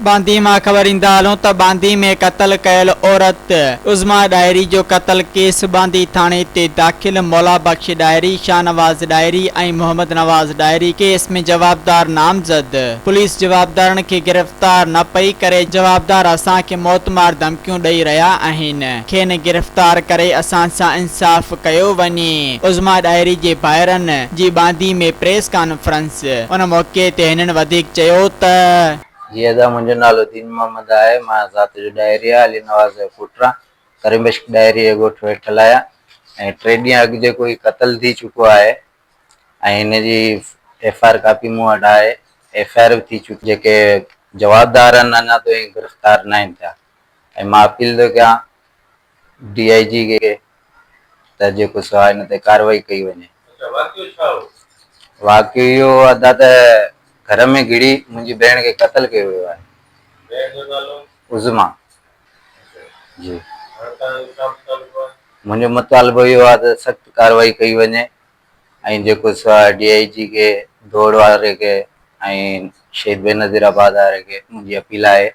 बांदी मां ख़बर इंदा हलूं त बांदी में क़त्ल कयल औरत उज़मा डायरी जो क़त्ल केस बांदी थाने ते दाख़िल। मौला बख्श डायरी, शाहनवाज़ डायरी ऐं मोहम्मद नवाज़ डायरी केस में जवाबदार नामज़द। पुलिस जवाबदारनि खे गिरफ़्तार न पई करे। जवाबदार असां खे मौतमार धमकियूं ॾेई रहिया आहिनि। खेनि गिरफ़्तार करे असां सां इंसाफ़ कयो वञे। उज़मा डायरी जे भाइरनि जी बांदी में प्रेस कॉन्फ्रेंस। उन मौक़े ते हिननि वधीक चयो त ये दा मुंहिंजो नालो दीन मोहम्मद आहे। मां ज़ात जो डायरी आहे अली नवाज़ पुटरा करीमबख्श डायरी ॻोठ वेठल आहियां ऐं 3 ॾींहं अॻु जेको ही क़त्ल थी चुको आहे ऐं हिन जी FIR कापी मूं वटि आहे। FIR थी चुकी। जेके जवाबदार आहिनि अञा ताईं गिरफ़्तार न आहिनि थिया ऐं मां अपील थो कयां DIG खे त जेको सो आहे हिन ते कार्रवाई कई वञे। वाक़ियो इहो अदा त घर में घिड़ी मुंहिंजी भेण खे क़त्ल कयो वियो आहे। उज़मा जी। मुंहिंजो मुतालबो इहो आहे त सख़्तु कार्रवाई कई वञे ऐं जेको सो आहे DIG खे, दौड़ वारे खे ऐं शहीद बेनज़ीराबाद वारे खे मुंहिंजी अपील आहे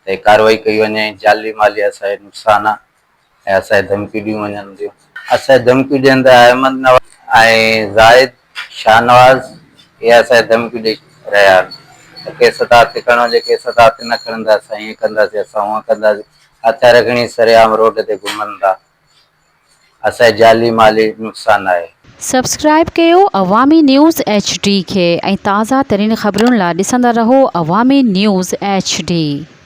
त कार्रवाई कई वञे। जाली माली असांजो नुक़सानु आहे ऐं असांखे धमकियूं ॾियूं वञनि थियूं। असांखे धमकियूं ॾियनि था अहमद नवाज़ ऐं ज़ाहिद शाहनवाज़, इहे असांखे धमकियूं ॾेई रहिया आहिनि। केस था हथ खणो, जे केस था हथ न खणंदा असां ईअं कंदासीं, असां हूअं कंदासीं। हथियार खणी सरेआम रोड ते घुमनि था। असांजे जाली माली नुक़सानु आहे। सब्सक्राइब कयो अवामी न्यूज़ HD खे ऐं ताज़ा तरीन ख़बरुनि लाइ ॾिसंदा रहो अवामी न्यूज़ HD।